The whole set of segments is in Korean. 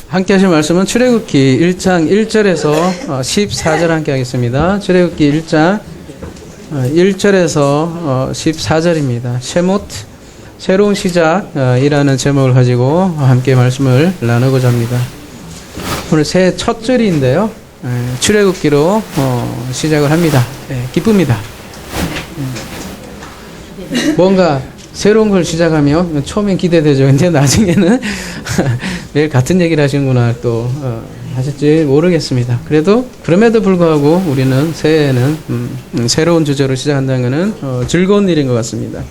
함께 하실 말씀은 출애굽기 1장 1절에서 14절 함께 하겠습니다. 출애굽기 1장 1절에서 14절입니다. 셰못, 새로운 시작이라는 제목을 가지고 함께 말씀을 나누고자 합니다. 오늘 새해 첫 절인데요. 출애굽기로 시작을 합니다. 기쁩니다. 뭔가 새로운 걸 시작하면 처음엔 기대되죠. 근데 나중에는 매일 같은 얘기를 하시는구나 또 하실지 모르겠습니다. 그럼에도 불구하고 우리는 새해에는 새로운 주제로 시작한다는 것은 즐거운 일인 것 같습니다.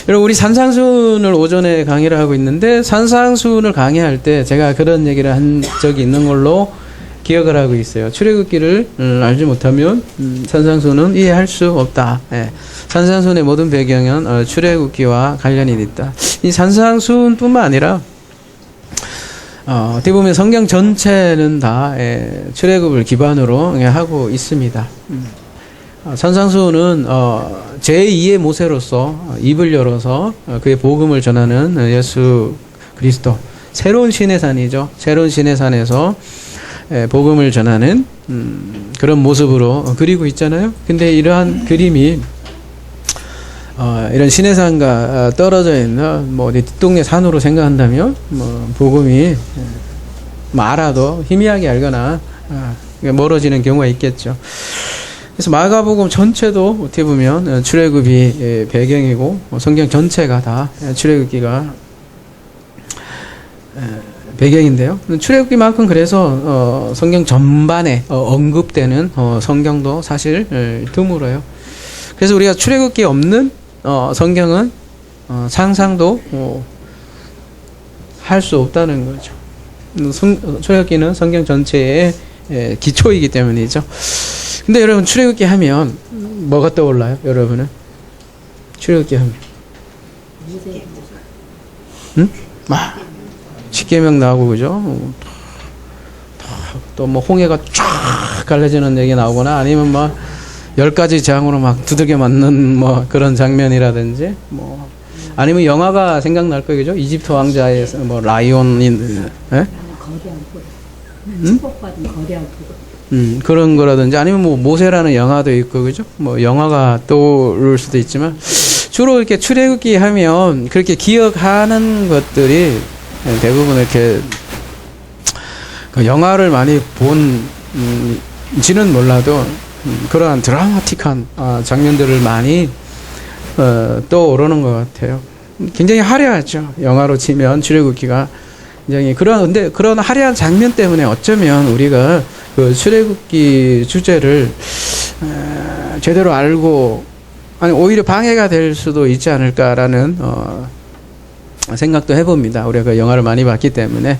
여러분, 우리 산상수훈을 오전에 강의를 하고 있는데, 산상수훈을 강의할 때 제가 그런 얘기를 한 적이 있는 걸로 기억을 하고 있어요. 출애굽기를 알지 못하면 산상수훈은 이해할 수 없다. 산상수훈의 모든 배경은 출애굽기와 관련이 있다. 이 산상수훈뿐만 아니라 어떻게 보면 성경 전체는 다 출애굽을 기반으로 하고 있습니다. 산상수훈은 제2의 모세로서 입을 열어서 그의 복음을 전하는 예수 그리스도, 새로운 시내산이죠. 새로운 시내산에서 복음을 전하는 그런 모습으로 그리고 있잖아요. 근데 이러한 그림이 이런 시내산과 떨어져 있는 뭐 뒷동네 산으로 생각한다면 복음이 알아도 희미하게 알거나 멀어지는 경우가 있겠죠. 그래서 마가복음 전체도 어떻게 보면 출애굽이 배경이고 성경 전체가 다 출애굽기가 배경인데요. 출애굽기만큼 그래서 성경 전반에 언급되는 성경도 사실 드물어요. 그래서 우리가 출애굽기 없는 성경은 상상도 할 수 없다는 거죠. 출애굽기는 성경 전체의 기초이기 때문이죠. 근데 여러분, 출애굽기 하면 뭐가 떠올라요? 여러분은 출애굽기 하면 십계명 나오고, 그죠? 또 뭐 홍해가 쫙 갈라지는 얘기 나오거나, 아니면 막 10가지 재앙으로 막 두들겨 맞는 뭐 그런 장면이라든지, 뭐 아니면 영화가 생각날 거예요, 그죠? 이집트 왕자의 뭐 라이온인, 축복받은 거대한 그런 거라든지, 아니면 뭐 모세라는 영화도 있고, 그죠? 뭐 영화가 떠오를 수도 있지만, 주로 이렇게 출애굽기 하면 그렇게 기억하는 것들이 대부분 이렇게 그 영화를 많이 본지는 몰라도 그러한 드라마틱한 장면들을 많이 떠오르는 것 같아요. 굉장히 화려하죠. 영화로 치면 출애굽기가 굉장히 근데 그런 화려한 장면 때문에 어쩌면 우리가 그 출애굽기 주제를 제대로 알고, 아니 오히려 방해가 될 수도 있지 않을까라는 생각도 해봅니다. 우리가 그 영화를 많이 봤기 때문에.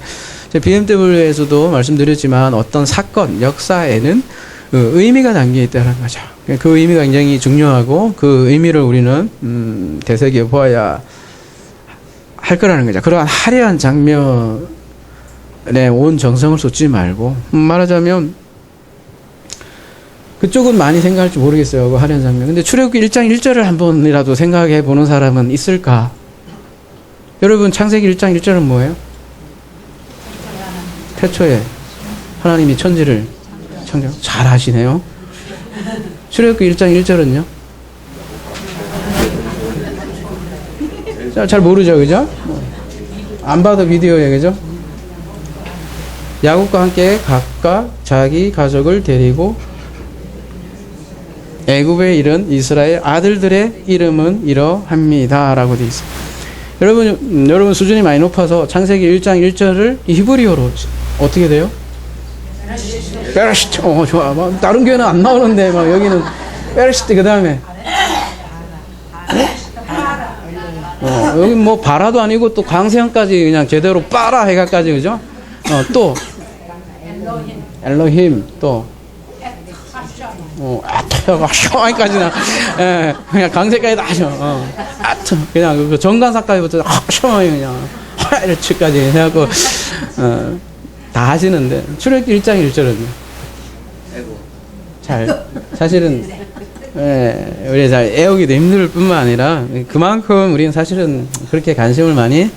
BMW에서도 말씀드렸지만 어떤 사건, 역사에는 의미가 담겨 있다는 거죠. 그 의미가 굉장히 중요하고 그 의미를 우리는 되새겨 보아야 할 거라는 거죠. 그러한 화려한 장면에 온 정성을 쏟지 말고, 말하자면 그쪽은 많이 생각할지 모르겠어요, 그 화려한 장면. 근데 출애굽기 1장 1절을 한 번이라도 생각해 보는 사람은 있을까? 여러분, 창세기 1장 1절은 뭐예요? 태초에 하나님이 천지를 창조. 잘 아시네요. 출애굽기 1장 1절은요? 잘 모르죠, 그죠? 안 봐도 비디오에, 그죠? 야곱과 함께 각각 자기 가족을 데리고 애굽에 이른 이스라엘 아들들의 이름은 이러합니다 라고 되어 있습니다. 여러분 수준이 많이 높아서 창세기 1장 1절을 히브리어로 어떻게 돼요? 베라시트. 좋아. 막 다른 교회는 안 나오는데 막 여기는 베라시트. 그 다음에 여기 뭐 바라도 아니고 또 광세형까지 그냥 제대로 빠라 해가까지, 그죠? 또 엘로힘, 또 샤와이까지나, 그냥 강세까지 다 하죠. 그냥 그 정관사까지부터 샤와이 그냥 하이르츠까지 해갖고 다 하시는데, 출애굽기 1장 1절은요. 사실은 우리 잘 애우기도 힘들 뿐만 아니라 그만큼 우리는 사실은 그렇게 관심을 많이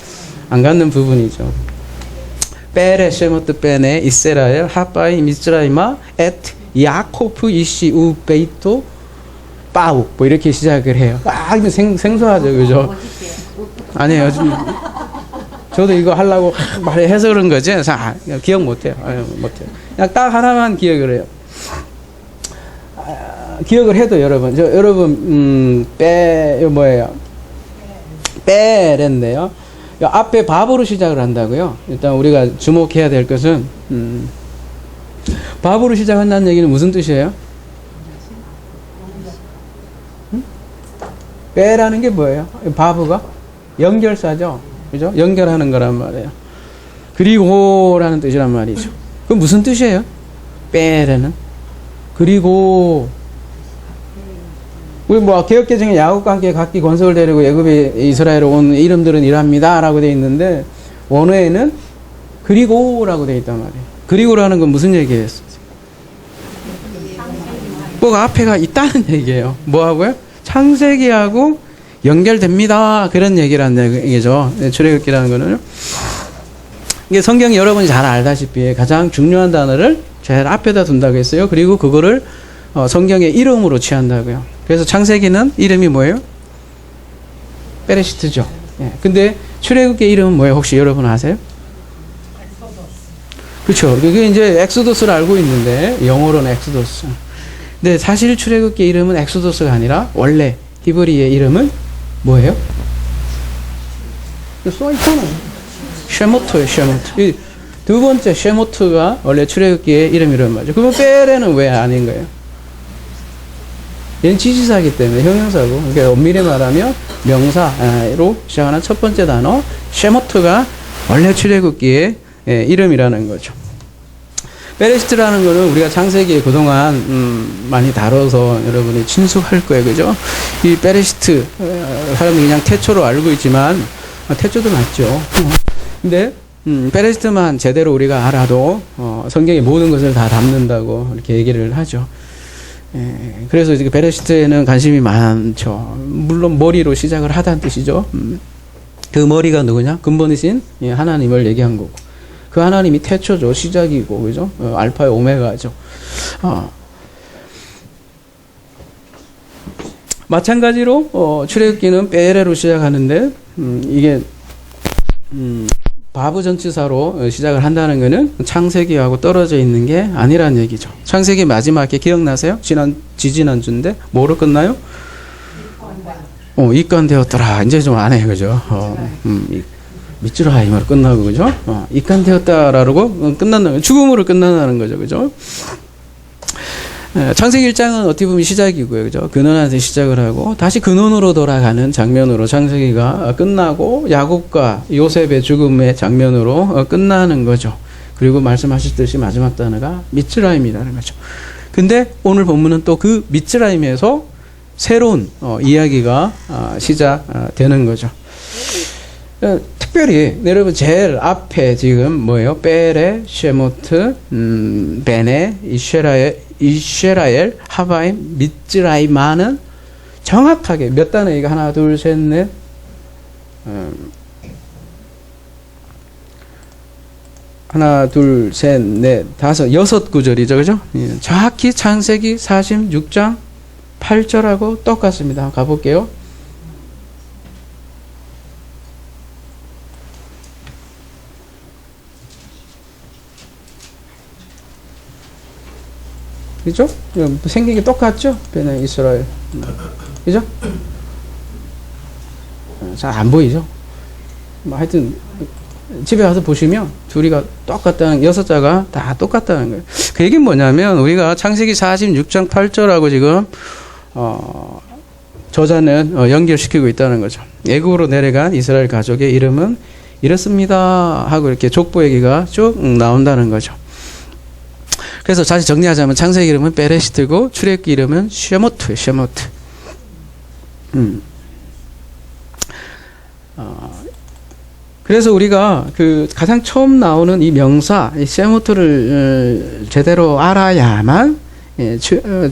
안 갖는 부분이죠. 베레 쉐모트 베네 이스라엘 하바이 미스라이마 엣 야코프 이시 우베이토 빠우 뭐 이렇게 시작을 해요. 이거 생소하죠, 그죠? 아니에요. 저도 이거 하려고 말해서 그런 거지. 기억 못해요. 못해요. 그냥 딱 하나만 기억을 해요. 기억을 해도 여러분 뭐예요? 빼랜데요. 앞에 밥으로 시작을 한다고요. 일단 우리가 주목해야 될 것은 밥으로 시작한다는 얘기는 무슨 뜻이에요? 빼라는 게 뭐예요? 바브가 연결사죠. 그죠? 연결하는 거란 말이에요. 그리고라는 뜻이란 말이죠. 그럼 무슨 뜻이에요? 빼라는 그리고 우리 뭐 개혁개정에 야곱과 함께 각기 권속을 데리고 애굽에 이스라엘에 온 이름들은 이랍니다 라고 되어 있는데 원어에는 그리고라고 되어 있단 말이에요. 그리고라는 건 무슨 얘기예요? 뭐가 앞에가 있다는 얘기예요. 뭐하고요? 창세기하고 연결됩니다. 그런 얘기라는 얘기죠. 출애굽기라는 거는 이게 성경이 여러분이 잘 알다시피 가장 중요한 단어를 제일 앞에다 둔다고 했어요. 그리고 그거를 성경의 이름으로 취한다고요. 그래서 창세기는 이름이 뭐예요? 베레시트죠. 예. 근데 출애굽기의 이름은 뭐예요? 혹시 여러분 아세요? 그렇죠. 그게 이제 엑소더스를 알고 있는데 영어로는 엑소더스. 근데 사실 출애굽기의 이름은 엑소더스가 아니라 원래 히브리의 이름은 뭐예요? 써 있잖아요. 쉐모트예요. 쉐모트. 두 번째 쉐모트가 원래 출애굽기의 이름이란 말이죠. 그러면 베레는 왜 아닌 거예요? 얘는 지시사이기 때문에 형용사고, 그러니까 엄밀히 말하면 명사로 시작하는 첫 번째 단어 쉐모트가 원래 출애굽기의 이름이라는 거죠. 베레시트라는 거는 우리가 창세기에 그동안 많이 다뤄서 여러분이 친숙할 거예요, 그죠? 이 베레시트 사람들이 그냥 태초로 알고 있지만 태초도 맞죠. 근데 베레시트만 제대로 우리가 알아도 성경의 모든 것을 다 담는다고 이렇게 얘기를 하죠. 그래서 이제 베레시트에는 관심이 많죠. 물론 머리로 시작을 하다는 뜻이죠. 그 머리가 누구냐? 근본이신 하나님을 얘기한 거고. 그 하나님이 태초죠. 시작이고, 그죠? 알파의 오메가죠. 마찬가지로 출애굽기는 베레로 시작하는데 이게 바브 전치사로 시작을 한다는 것은 창세기하고 떨어져 있는 게 아니라는 얘기죠. 창세기 마지막에 기억나세요? 지지난주인데 뭐로 끝나요? 입간되었더라. 이제 좀 안 해요, 그죠? 미츠라임으로 끝나고, 그죠? 입간되었다라고 끝난다는, 죽음으로 끝난다는 거죠, 그죠? 창세기 1장은 어떻게 보면 시작이고요, 그죠? 근원한테 시작을 하고 다시 근원으로 돌아가는 장면으로 창세기가 끝나고 야곱과 요셉의 죽음의 장면으로 끝나는 거죠. 그리고 말씀하셨듯이 마지막 단어가 미츠라임이라는 거죠. 근데 오늘 본문은 또 그 미츠라임에서 새로운 이야기가 시작되는 거죠. 특별히 여러분 제일 앞에 지금 뭐예요? 베레, 쉐모트, 베네, 이쉐라엘, 하바임, 미츠라이마는 정확하게 몇 단어이가 하나, 둘, 셋, 넷, 하나, 둘, 셋, 넷, 다섯, 여섯 구절이죠, 그죠? 정확히 창세기 46장 8절하고 똑같습니다. 가볼게요. 그죠? 생긴 게 똑같죠? 베네 이스라엘. 그죠? 잘 안 보이죠? 뭐 하여튼, 집에 가서 보시면 둘이가 똑같다는, 여섯 자가 다 똑같다는 거예요. 그 얘기는 뭐냐면, 우리가 창세기 46장 8절하고 지금, 저자는 연결시키고 있다는 거죠. 애굽으로 내려간 이스라엘 가족의 이름은 이렇습니다. 하고 이렇게 족보 얘기가 쭉 나온다는 거죠. 그래서 다시 정리하자면 창세기 이름은 베레시트고 출애굽기 이름은 쉐모트예요. 쉐모트. 그래서 우리가 그 가장 처음 나오는 이 명사 이 쉐모트를 제대로 알아야만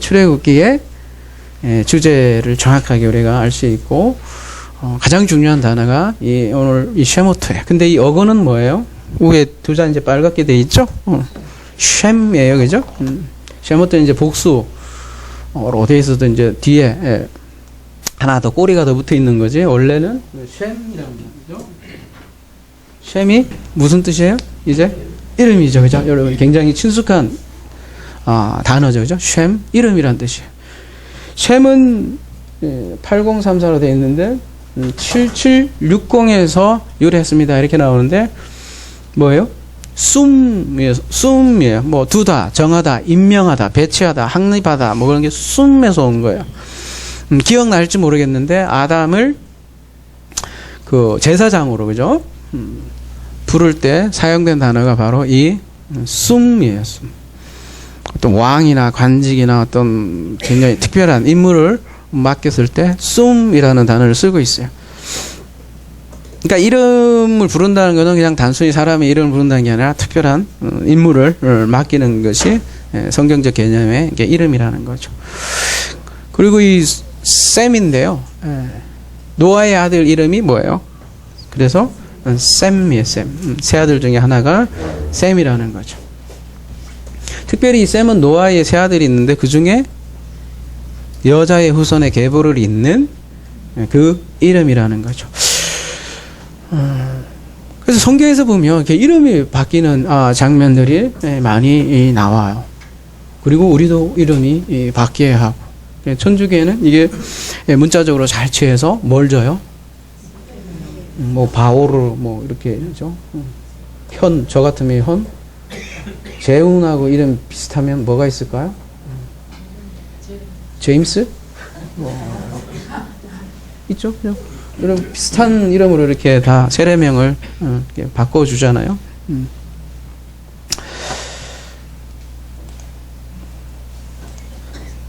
출애굽기의 주제를 정확하게 우리가 알 수 있고 가장 중요한 단어가 오늘 이 쉐모트예요. 근데 이 어근은 뭐예요? 위에 두 자 이제 빨갛게 돼 있죠? 쉔이에요, 그죠? 쉔부터 이제 복수, 돼 있어도 이제 뒤에, 예, 하나 더 꼬리가 더 붙어 있는 거지. 원래는 쉔이라고 하죠. 쉔이 무슨 뜻이에요? 이제 이름이죠, 그죠? 여러분 굉장히 친숙한 단어죠, 그죠? 쉔, 이름이란 뜻이에요. 쉔은 8034로 되어 있는데 7760에서 유래했습니다. 이렇게 나오는데 뭐예요? 숨이에요. 뭐 두다, 정하다, 임명하다, 배치하다, 확립하다, 뭐 그런 게 숨에서 온 거예요. 기억날지 모르겠는데 아담을 그 제사장으로, 그죠? 부를 때 사용된 단어가 바로 이 숨이에요. 숨. 어떤 왕이나 관직이나 어떤 굉장히 특별한 인물을 맡겼을 때 숨이라는 단어를 쓰고 있어요. 그러니까 이름을 부른다는 것은 그냥 단순히 사람의 이름을 부른다는 게 아니라 특별한 인물을 맡기는 것이 성경적 개념의 이름이라는 거죠. 그리고 이 셈인데요. 노아의 아들 이름이 뭐예요? 그래서 셈이에요. 셈. 세 아들 중에 하나가 셈이라는 거죠. 특별히 이 셈은 노아의 세 아들이 있는데 그 중에 여자의 후손의 계보를 잇는 그 이름이라는 거죠. 그래서 성경에서 보면 이렇게 이름이 바뀌는 장면들이 많이 나와요. 그리고 우리도 이름이 바뀌어야 하고, 천주교에는 이게 문자적으로 잘 취해서 뭘 줘요? 뭐 바오르 뭐 이렇게 죠. 현, 저 같으면 현. 재훈하고 이름 비슷하면 뭐가 있을까요? 제임스? 있죠? 그죠? 이런 비슷한 이름으로 이렇게 다 세례명을 이렇게 바꿔주잖아요.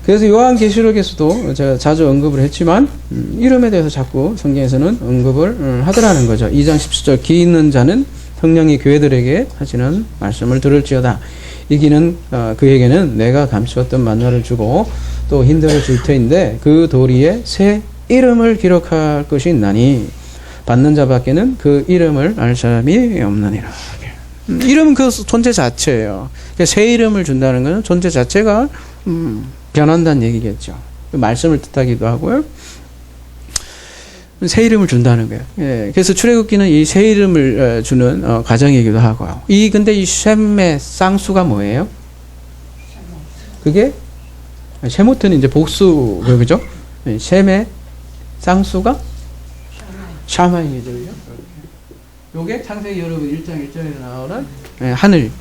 그래서 요한계시록에서도 제가 자주 언급을 했지만 이름에 대해서 자꾸 성경에서는 언급을 하더라는 거죠. 2장 17절 기 있는 자는 성령이 교회들에게 하시는 말씀을 들을지어다. 이기는 그에게는 내가 감추었던 만나를 주고 또 흰돌을 줄 터인데 그 도리에 새 이름을 기록할 것이 있나니 받는 자밖에는 그 이름을 알 사람이 없느니라. 이름은 그 존재 자체예요. 새 이름을 준다는 것은 존재 자체가 변한다는 얘기겠죠. 말씀을 뜻하기도 하고요. 새 이름을 준다는 거예요. 예, 그래서 출애굽기는 이 새 이름을 주는 과정이기도 하고요. 근데 이 셈의 쌍수가 뭐예요? 그게 셈부터는 이제 복수, 그죠? 셈의 쌍수가 샤마이죠. 요게 창세기 여러분 1장 1절에 나오는 하늘로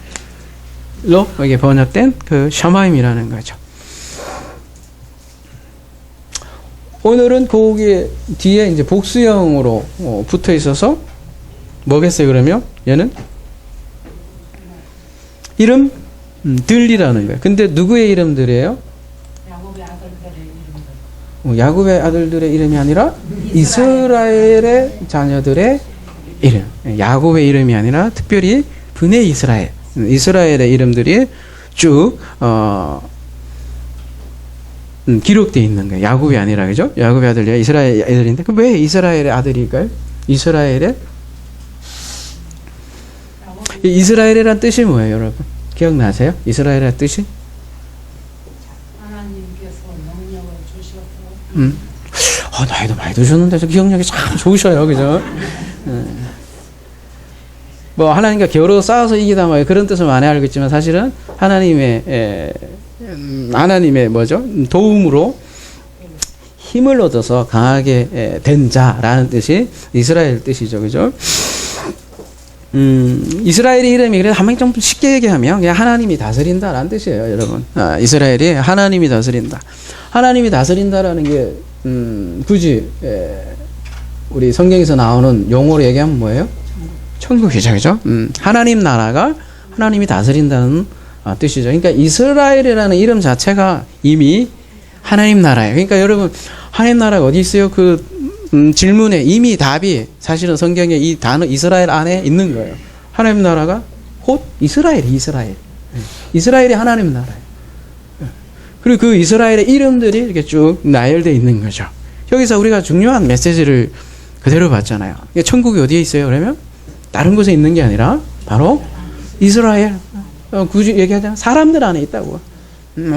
이게 번역된 그 샤마임이라는 거죠. 오늘은 거기에 뒤에 이제 복수형으로 붙어 있어서 뭐겠어요, 그러면? 얘는? 이름? 들이라는 거예요. 근데 누구의 이름들이에요? 야곱의 아들들의 이름들. 야곱의 아들들의 이름이 아니라 이스라엘의 자녀들의 이름. 야곱의 이름이 아니라 특별히 분의 이스라엘. 이스라엘의 이름들이 쭉, 기록되어 있는 거예요. 야곱이 아니라, 그죠? 야곱의 아들이 이스라엘 애들인데, 왜 이스라엘의 아들일까요? 이스라엘이란 뜻이 뭐예요, 여러분? 기억나세요? 이스라엘의 뜻이? 하나님께서 능력을 주셔서. 나이도 많이 드셨는데, 저 기억력이 참 좋으셔요, 그죠? 뭐, 하나님과 겨루 싸워서 이기다, 뭐, 그런 뜻을 많이 알고 있지만, 사실은 하나님의 뭐죠? 도움으로 힘을 얻어서 강하게 된 자라는 뜻이 이스라엘 뜻이죠. 그죠? 이스라엘의 이름이 그래도 한번 좀 쉽게 얘기하면 그냥 하나님이 다스린다라는 뜻이에요, 여러분. 이스라엘이 하나님이 다스린다. 하나님이 다스린다라는 게, 굳이, 우리 성경에서 나오는 용어로 얘기하면 뭐예요? 천국이죠. 그죠? 하나님 나라가 하나님이 다스린다는 뜻이죠. 그러니까 이스라엘이라는 이름 자체가 이미 하나님 나라예요. 그러니까 여러분, 하나님 나라가 어디 있어요? 그 질문에 이미 답이 사실은 성경에 이 단어 이스라엘 안에 있는 거예요. 하나님 나라가 곧 이스라엘이 하나님 나라예요. 그리고 그 이스라엘의 이름들이 이렇게 쭉 나열되어 있는 거죠. 여기서 우리가 중요한 메시지를 그대로 봤잖아요. 천국이 어디에 있어요? 그러면 다른 곳에 있는 게 아니라 바로 이스라엘. 굳이 얘기하자면 사람들 안에 있다고.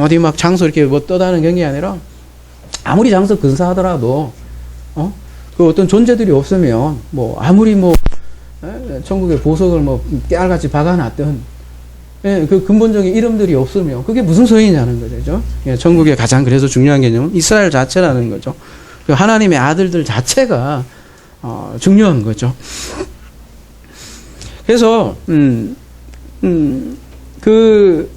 어디 막 장소 이렇게 뭐 떠다는 경기 아니라 아무리 장소 근사하더라도 그 어떤 존재들이 없으면 뭐 아무리 뭐 천국의 보석을 뭐 깨알같이 박아놨던 그 근본적인 이름들이 없으면 그게 무슨 소용이냐는 거죠. 천국의 가장 그래서 중요한 개념은 이스라엘 자체라는 거죠. 그 하나님의 아들들 자체가 중요한 거죠. 그래서 그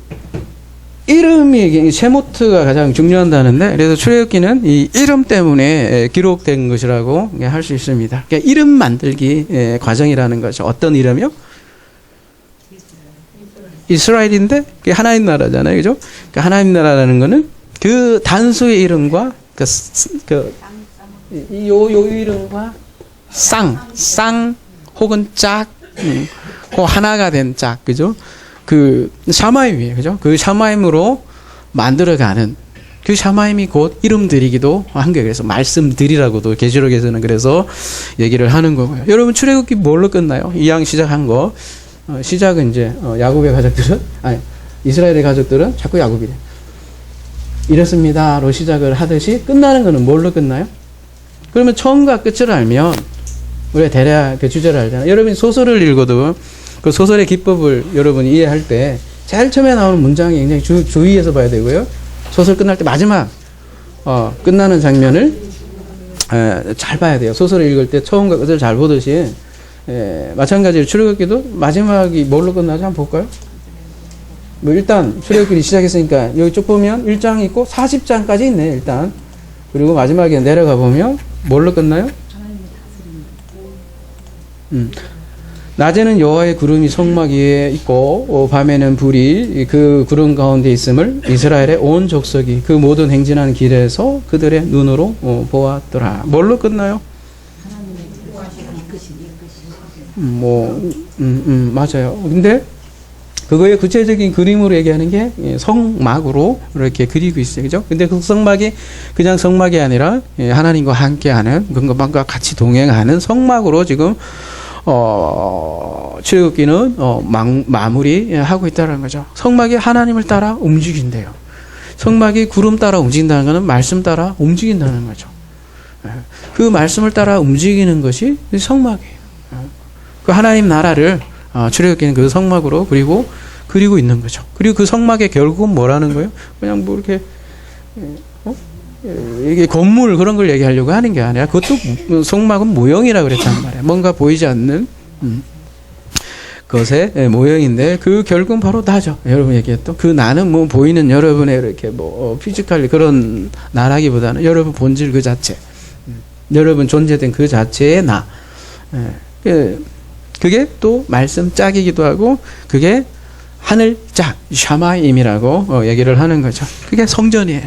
이름이 셰모트가 가장 중요하다는데 그래서 출애굽기는 이 이름 때문에 기록된 것이라고 할 수 있습니다. 그러니까 이름 만들기 과정이라는 거죠. 어떤 이름이요? 이스라엘인데 그게 하나님 나라잖아요, 그죠? 그러니까 하나님 나라라는 거는 그 단수의 이름과 요 이름과 쌍 혹은 짝, 그 하나가 된 짝, 그죠? 그 샤마임이에요, 그죠? 그 샤마임으로 만들어가는 그 샤마임이 곧 이름들이기도 한 거예요. 그래서 말씀들이라고도 계시록에서는 그래서 얘기를 하는 거고요. 여러분 출애굽기 뭘로 끝나요? 이왕 시작한 거 시작은 이제 야곱의 가족들은 이스라엘의 가족들은 자꾸 야곱이래. 이렇습니다로 시작을 하듯이 끝나는 거는 뭘로 끝나요? 그러면 처음과 끝을 알면 우리가 대략 그 주제를 알잖아요. 여러분이 소설을 읽어도 그 소설의 기법을 여러분이 이해할 때 제일 처음에 나오는 문장이 굉장히 주의해서 봐야 되고요. 소설 끝날 때 마지막 끝나는 장면을 잘 봐야 돼요. 소설을 읽을 때 처음과 끝을 잘 보듯이 마찬가지로 출애굽기도 마지막이 뭘로 끝나죠? 한번 볼까요? 뭐 일단 출애굽기를 시작했으니까 여기 쭉 보면 1장 있고 40장까지 있네 일단. 그리고 마지막에 내려가 보면 뭘로 끝나요? 낮에는 여호와의 구름이 성막 위에 있고 밤에는 불이 그 구름 가운데 있음을 이스라엘의 온 족속이 그 모든 행진하는 길에서 그들의 눈으로 보았더라. 뭘로 끝나요? 맞아요. 근데 그거의 구체적인 그림으로 얘기하는 게 성막으로 이렇게 그리고 있어요. 그죠? 근데 그 성막이 그냥 성막이 아니라 하나님과 함께하는 그것과 같이 동행하는 성막으로 지금 출애굽기는 마무리하고 있다는 거죠. 성막이 하나님을 따라 움직인대요. 성막이 구름 따라 움직인다는 것은 말씀 따라 움직인다는 거죠. 그 말씀을 따라 움직이는 것이 성막이에요. 그 하나님 나라를 출애굽기는 그 성막으로 그리고 있는 거죠. 그리고 그 성막의 결국은 뭐라는 거예요? 그냥 뭐 이렇게 이게 건물 그런 걸 얘기하려고 하는 게 아니라 그것도 성막은 모형이라 그랬단 말이에요. 뭔가 보이지 않는 것의 모형인데 그 결국은 바로 나죠. 여러분 얘기했던 그 나는 뭐 보이는 여러분의 이렇게 뭐 피지컬리 그런 나라기보다는 여러분 본질 그 자체, 여러분 존재된 그 자체의 나. 그게 또 말씀 짝이기도 하고 그게 하늘 짝 샤마임이라고 얘기를 하는 거죠. 그게 성전이에요.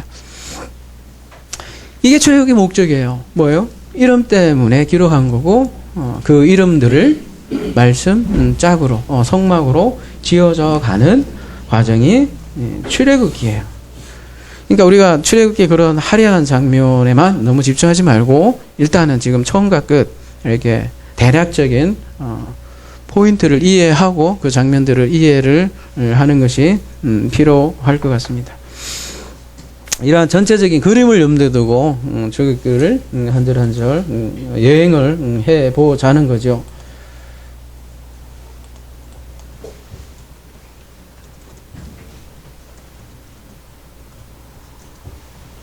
이게 출애굽의 목적이에요. 뭐예요? 이름 때문에 기록한 거고 그 이름들을 말씀 짝으로 성막으로 지어져 가는 과정이 출애굽기예요. 그러니까 우리가 출애굽기 그런 화려한 장면에만 너무 집중하지 말고 일단은 지금 처음과 끝 이렇게 대략적인 포인트를 이해하고 그 장면들을 이해를 하는 것이 필요할 것 같습니다. 이러한 전체적인 그림을 염두에 두고 출애굽기를 한 절 한 절 여행을 해보자는 거죠.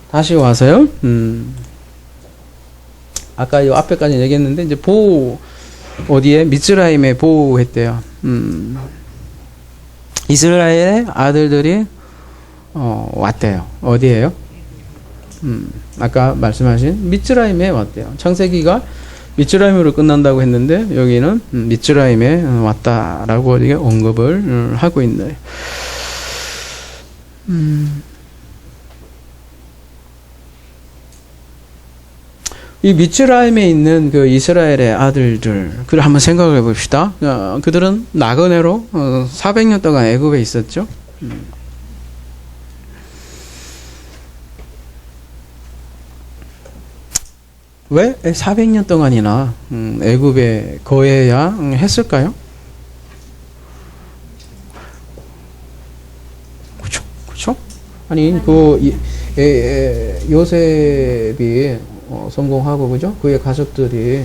다시 와서요. 아까 요 앞에까지 얘기했는데 이제 어디에 미츠라임에 보호했대요. 이스라엘의 아들들이 왔대요. 어디에요? 아까 말씀하신 미츠라임에 왔대요. 창세기가 미츠라임으로 끝난다고 했는데 여기는 미츠라임에 왔다라고 언급을 하고 있네요. 이 미츠라임에 있는 그 이스라엘의 아들들, 그를 한번 생각해 봅시다. 그들은 나그네로 400년 동안 애굽에 있었죠. 왜 400년 동안이나 애굽에 거해야 했을까요? 그렇죠? 아니 요셉이 성공하고 그죠? 그의 가족들이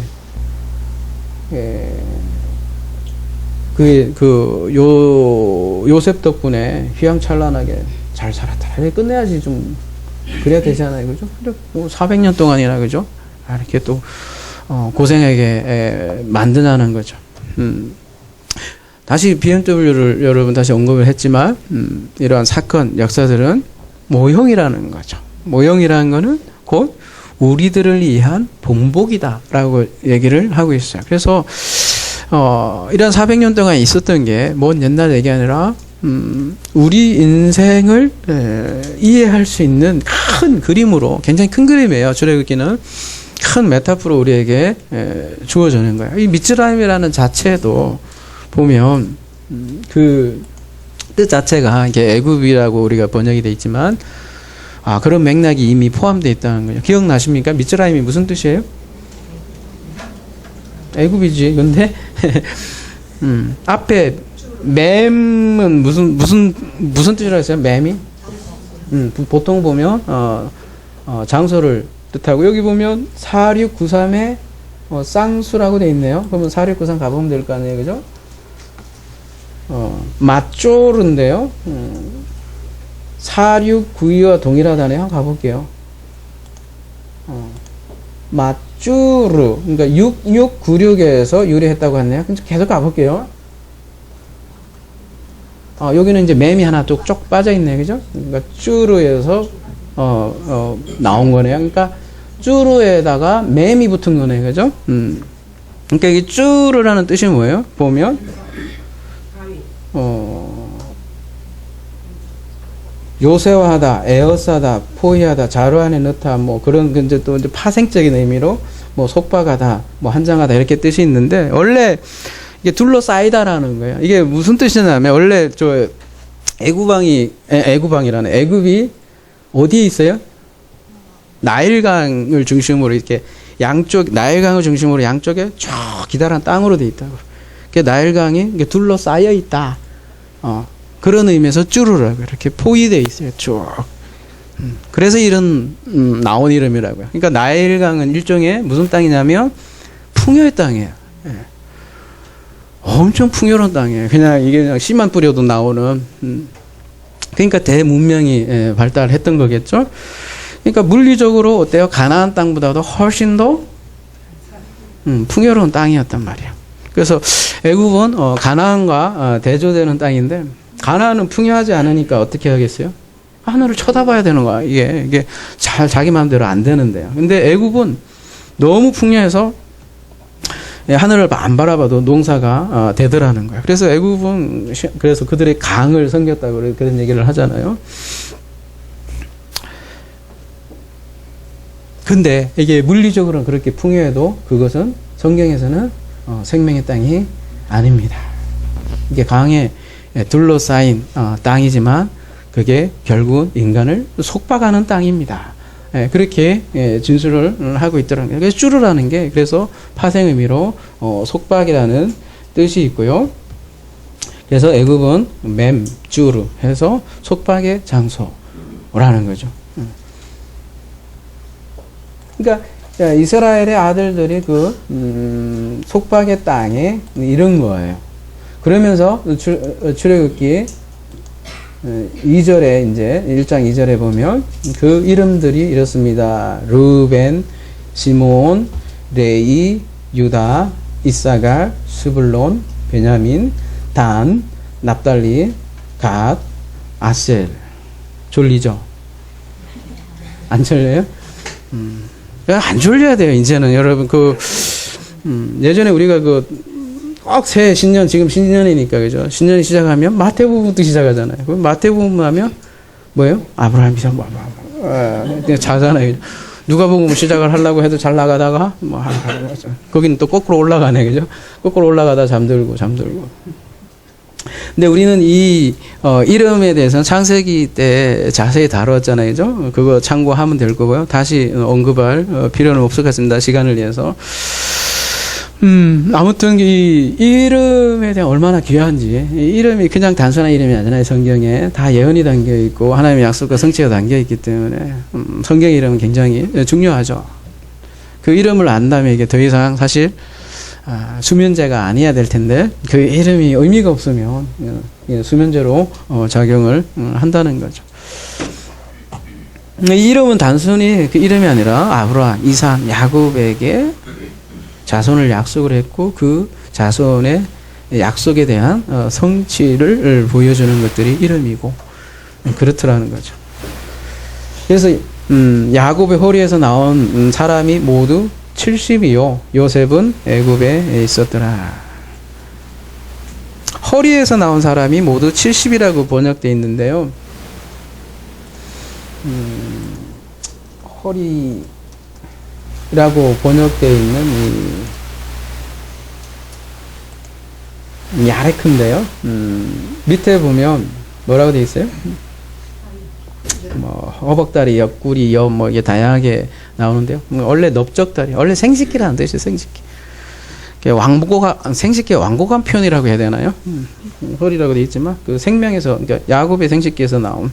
요셉 덕분에 휘황찬란하게 잘 살았다. 이렇게 끝내야지 좀 그래야 되잖아요, 그죠? 근데 400년 동안이나 그죠? 이렇게 또 고생하게 만드냐는 거죠. 다시 BMW를 여러분 다시 언급을 했지만 이러한 사건 역사들은 모형이라는 거죠. 모형이라는 거는 곧 우리들을 위한 본보기다라고 얘기를 하고 있어요. 그래서 이런 400년 동안 있었던 게 먼 옛날 얘기 아니라 우리 인생을 이해할 수 있는 큰 그림으로, 굉장히 큰 그림이에요. 출애굽기는 큰 메타포로 우리에게 주어지는 거예요. 이 미츠라임이라는 자체도 보면 그 뜻 자체가 이게 애굽이라고 우리가 번역이 돼 있지만 그런 맥락이 이미 포함되어 있다는 거예요. 기억나십니까? 미츠라임이 무슨 뜻이에요? 애굽이지. 근데 앞에 맴은 무슨 뜻이라고 했어요? 맴이? 보통 보면 장소를 뜻하고, 여기 보면 4693에 쌍수라고 돼 있네요. 그러면 4693 가보면 될 거 아니에요, 그죠? 맞조르인데요. 4692와 동일하다네요. 한번 가볼게요. 맞주르, 그러니까 6696에서 유래했다고 했네요. 계속 가볼게요. 여기는 이제 맴이 하나 쭉 빠져 있네, 그죠? 그러니까 쭈르에서 나온 거네요. 그러니까 쭈르에다가 맴이 붙은 거네, 그죠? 그러니까 이 쭈르라는 뜻이 뭐예요? 보면 요새화하다, 에어싸다, 포위하다, 자루 안에 넣다, 뭐 그런 이제 또 이제 파생적인 의미로 뭐 속박하다, 뭐 한장하다 이렇게 뜻이 있는데, 원래 이게 둘러싸이다라는 거예요. 이게 무슨 뜻이냐면, 원래 저 애굽이 어디에 있어요? 나일강을 중심으로 이렇게 나일강을 중심으로 양쪽에 쭉 기다란 땅으로 돼 있다고. 그 나일강이 둘러싸여 있다. 그런 의미에서 쭈르라고 이렇게 포위되어 있어요. 쭉. 그래서 이런 나온 이름이라고요. 그러니까 나일강은 일종의 무슨 땅이냐면 풍요의 땅이에요. 예. 엄청 풍요로운 땅이에요. 이게 그냥 씨만 뿌려도 나오는. 그러니까 대문명이 발달했던 거겠죠. 그러니까 물리적으로 어때요? 가나안 땅보다도 훨씬 더 풍요로운 땅이었단 말이에요. 그래서 애굽은 가나안과 대조되는 땅인데, 가나안은 풍요하지 않으니까 어떻게 하겠어요? 하늘을 쳐다봐야 되는 거야. 이게 자기 마음대로 안 되는데요. 근데 애굽은 너무 풍요해서 하늘을 안 바라봐도 농사가 되더라는 거예요. 그래서 애굽은 그래서 그들의 강을 섬겼다고 그런 얘기를 하잖아요. 근데 이게 물리적으로는 그렇게 풍요해도 그것은 성경에서는 생명의 땅이 아닙니다. 이게 강에 둘러싸인 땅이지만 그게 결국은 인간을 속박하는 땅입니다. 그렇게 진술을 하고 있더라고요. 그래서 쭈르라는 게 그래서 파생 의미로 속박이라는 뜻이 있고요. 그래서 애굽은 맴, 쭈르 해서 속박의 장소라는 거죠. 그러니까 이스라엘의 아들들이 속박의 땅에 이런 거예요. 그러면서 출애굽기 2절에 이제 1장 2절에 보면 그 이름들이 이렇습니다. 르벤, 시므온, 레위, 유다, 이사갈, 스불론, 베냐민, 단, 납달리, 갓, 아셀. 졸리죠? 안 졸려요? 안 졸려야 돼요. 이제는 여러분 예전에 우리가 꼭 새해 신년, 지금 신년이니까 그죠? 신년이 시작하면 마태복음부터 시작하잖아요. 그럼 마태복음 하면 뭐예요? 아브라함, 이삭, 그냥 자잖아요. 누가복음 시작을 하려고 해도 잘 나가다가 거기는 또 거꾸로 올라가네, 그죠? 거꾸로 올라가다 잠들고. 근데 우리는 이 이름에 대해서는 창세기 때 자세히 다뤘잖아요, 그죠? 그거 참고하면 될 거고요. 다시 언급할 필요는 없을 것 같습니다. 시간을 위해서. 아무튼 이 이름에 대한 얼마나 귀한지, 이 이름이 그냥 단순한 이름이 아니잖아요. 성경에 다 예언이 담겨 있고 하나님의 약속과 성취가 담겨 있기 때문에 성경 이름은 굉장히 중요하죠. 그 이름을 안다면 이게 더 이상 사실 수면제가 아니어야 될 텐데 그 이름이 의미가 없으면 수면제로 작용을 한다는 거죠. 이 이름은 단순히 그 이름이 아니라 아브라함, 이삭, 야곱에게 자손을 약속을 했고 그 자손의 약속에 대한 성취를 보여주는 것들이 이름이고 그렇더라는 거죠. 그래서 야곱의 허리에서 나온 사람이 모두 70이요. 요셉은 애굽에 있었더라. 허리에서 나온 사람이 모두 70이라고 번역되어 있는데요. 허리라고 번역되어 있는 이 아래 큰데요. 밑에 보면 뭐라고 되어 있어요? 뭐 허벅다리, 옆구리, 옆 뭐 이게 다양하게 나오는데요. 원래 넓적다리, 원래 생식기라는 뜻이에요. 생식기. 왕고가 생식기 왕고간 표현이라고 해야 되나요? 허리라고 되어 있지만 그 생명에서 그러니까 야곱의 생식기에서 나온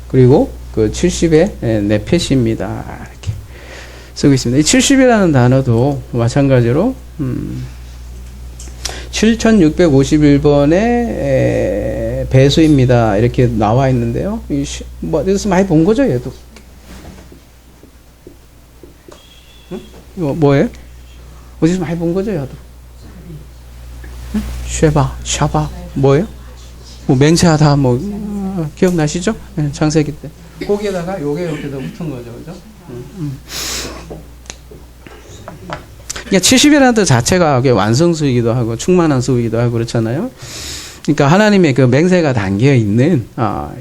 그리고 그 70의 네펫입니다. 이렇게 쓰고 있습니다. 이 70이라는 단어도 마찬가지로 7651번의 배수입니다. 이렇게 나와 있는데요. 뭐, 어디서 많이 본 거죠, 얘도? 응? 이거 뭐예요? 어디서 많이 본 거죠, 얘도? 응? 샤바, 뭐예요? 뭐, 맹세하다, 뭐, 기억나시죠? 네, 창세기 때. 거기에다가 요게 이렇게 더 붙은 거죠, 그죠? 그러니까 70이라는 뜻 자체가 완성수이기도 하고 충만한 수이기도 하고 그렇잖아요. 그러니까 하나님의 그 맹세가 담겨 있는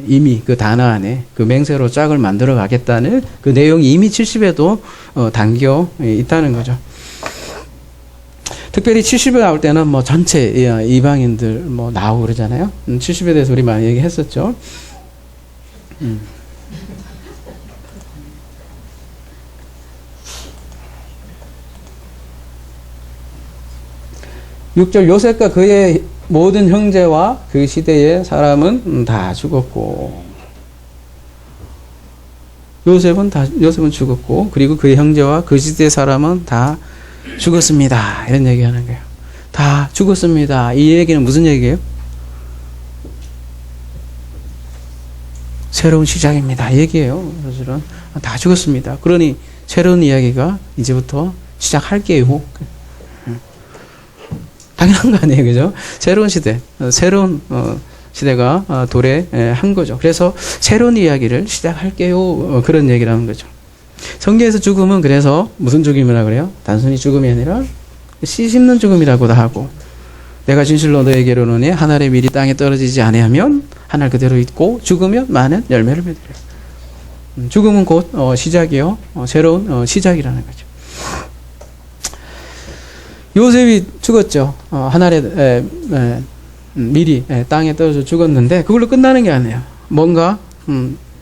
이미 그 단어 안에 그 맹세로 짝을 만들어 가겠다는 그 내용이 이미 70에도 담겨 있다는 거죠. 특별히 70에 나올 때는 뭐 전체 이방인들 뭐 나오고 그러잖아요. 70에 대해서 우리 많이 얘기했었죠. 6절 요셉과 그의 모든 형제와 그 시대의 사람은 다 죽었고 요셉은 죽었고 그리고 그의 형제와 그 시대의 사람은 다 죽었습니다. 이런 얘기하는 거예요. 다 죽었습니다. 이 얘기는 무슨 얘기예요? 새로운 시작입니다. 이 얘기예요. 사실은 다 죽었습니다. 그러니 새로운 이야기가 이제부터 시작할게요. 당연한 거 아니에요, 그죠? 새로운 시대, 새로운 시대가 도래한 거죠. 그래서 새로운 이야기를 시작할게요. 그런 얘기를 하는 거죠. 성경에서 죽음은 그래서 무슨 죽음이라고 그래요? 단순히 죽음이 아니라 씨 씹는 죽음이라고도 하고 내가 진실로 너에게로 오노니 한 알의 밀이 땅에 떨어지지 아니하면 한 알 그대로 있고 죽으면 많은 열매를 맺으리라. 죽음은 곧 시작이요. 새로운 시작이라는 거죠. 요셉이 죽었죠. 한 알의 밀이 땅에 떨어져 죽었는데 그걸로 끝나는 게 아니에요. 뭔가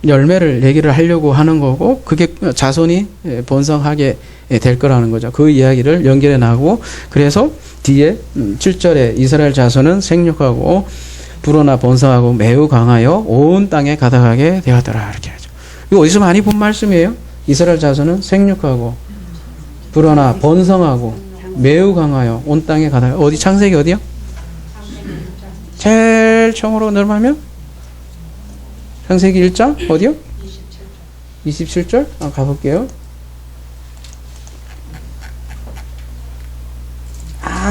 열매를 얘기를 하려고 하는 거고 그게 자손이 번성하게 될 거라는 거죠. 그 이야기를 연결해 나가고 그래서 뒤에 7절에 이스라엘 자손은 생육하고 불어나 번성하고 매우 강하여 온 땅에 가득하게 되었더라 이렇게 하죠. 이거 어디서 많이 본 말씀이에요? 이스라엘 자손은 생육하고 불어나 번성하고 매우 강하여 온 땅에 가득. 어디 창세기 어디요? 제일 처음으로 넘어가면 창세기 1장 어디요? 27절 가볼게요.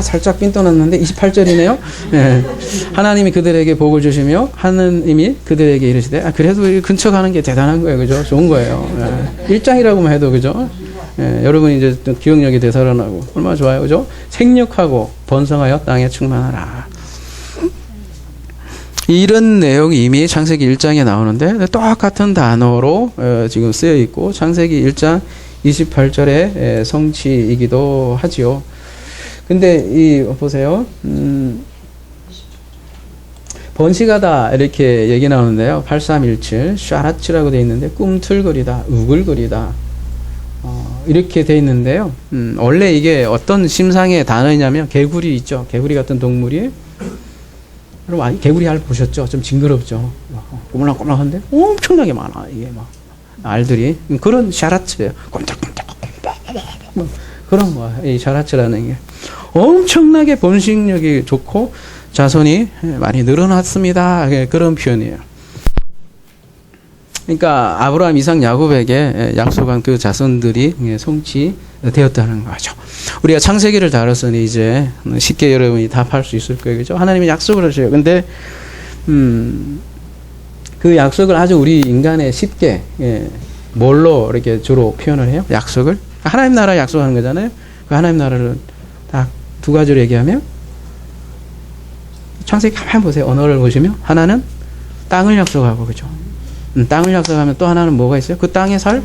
살짝 빈 떠났는데 28절이네요. 네. 하나님이 그들에게 복을 주시며 하느님이 그들에게 이르시되 그래도 근처 가는 게 대단한 거예요. 그죠? 좋은 거예요. 네. 1장이라고만 해도 그죠? 네. 여러분 이제 기억력이 되살아나고 얼마나 좋아요. 그죠? 생육하고 번성하여 땅에 충만하라. 이런 내용이 이미 창세기 1장에 나오는데 똑같은 단어로 지금 쓰여 있고 창세기 1장 28절의 성취이기도 하지요. 근데 보세요. 번식하다 이렇게 얘기 나오는데요. 8317 샤라츠라고 되어 있는데 꿈틀거리다, 우글거리다. 이렇게 돼 있는데요. 원래 이게 어떤 심상의 단어냐면 개구리 있죠. 개구리 같은 동물이. 여러분, 개구리 알 보셨죠? 좀 징그럽죠. 꼬물랑꼬물랑한데 엄청나게 많아. 이게 막 알들이. 그런 샤라츠예요. 꼼짝꼼짝. 뭐 그런 거야. 이 샤라츠라는 게 엄청나게 번식력이 좋고 자손이 많이 늘어났습니다. 그런 표현이에요. 그러니까 아브라함, 이삭, 야곱에게 약속한 그 자손들이 성취되었다는 거죠. 우리가 창세기를 다뤘으니 이제 쉽게 여러분이 답할 수 있을 거예요. 그죠? 하나님이 약속을 하셔요. 근데 그 약속을 아주 우리 인간에 쉽게 뭘로 이렇게 주로 표현을 해요? 약속을? 하나님 나라 약속하는 거잖아요. 그 하나님 나라를 딱 두 가지로 얘기하면 창세기 가만히 보세요. 언어를 보시면 하나는 땅을 약속하고 그죠? 땅을 약속하면 또 하나는 뭐가 있어요? 그 땅에 살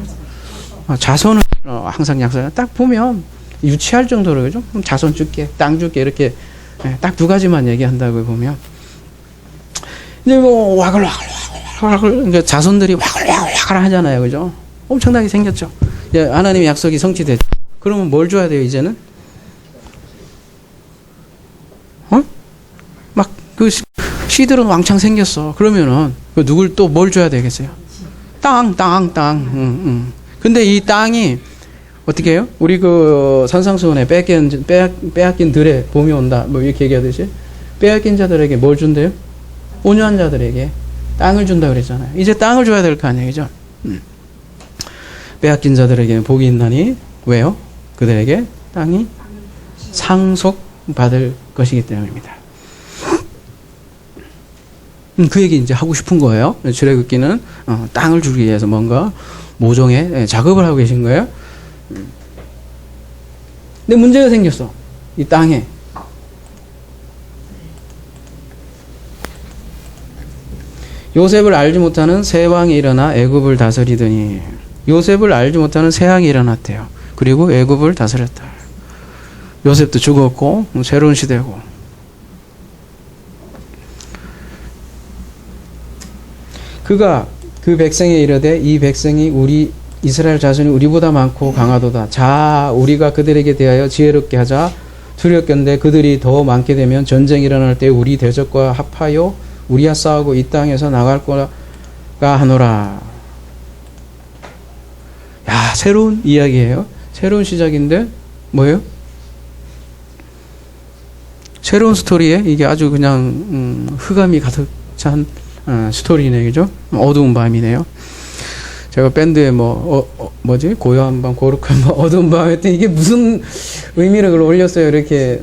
자손을 항상 약속해요. 딱 보면 유치할 정도로 그죠? 자손 줄게, 땅 줄게 이렇게 딱 두 가지만 얘기한다고 보면 이제 뭐 와글와글 그러니까 자손들이 와글와글 하잖아요, 그죠? 엄청나게 생겼죠. 하나님의 약속이 성취됐죠. 그러면 뭘 줘야 돼요, 이제는? 막 그 씨들은 왕창 생겼어. 그러면은 그 누굴 또 뭘 줘야 되겠어요? 땅. 근데 이 땅이 어떻게 해요? 우리 그 산상수훈에 빼앗긴 들에 봄이 온다. 뭐 이렇게 얘기하듯이 빼앗긴 자들에게 뭘 준대요? 온유한 자들에게 땅을 준다 그랬잖아요. 이제 땅을 줘야 될 거 아니에요, 그죠? 빼앗긴 자들에게 복이 있나니 왜요? 그들에게 땅이 상속받을 것이기 때문입니다. 그 얘기 이제 하고 싶은 거예요. 출애굽기는 땅을 주기 위해서 뭔가 모종의 작업을 하고 계신 거예요. 근데 문제가 생겼어. 이 땅에. 요셉을 알지 못하는 새 왕이 일어나 애굽을 다스리더니 요셉을 알지 못하는 새 왕이 일어났대요. 그리고 애굽을 다스렸다. 요셉도 죽었고 새로운 시대고. 그가 그 백성에 이르되 이 백성이 우리 이스라엘 자손이 우리보다 많고 강하도다. 자 우리가 그들에게 대하여 지혜롭게 하자. 두렵건대 그들이 더 많게 되면 전쟁이 일어날 때 우리 대적과 합하여 우리와 싸우고 이 땅에서 나갈 거가 하노라. 야 새로운 이야기예요. 새로운 시작인데 뭐예요? 새로운 스토리에 이게 아주 그냥 흑암이 가득 찬 스토리네, 그죠? 어두운 밤이네요. 제가 밴드에 뭐지? 고요한 밤, 거룩한 밤, 어두운 밤 했더니 이게 무슨 의미를 그걸 올렸어요. 이렇게,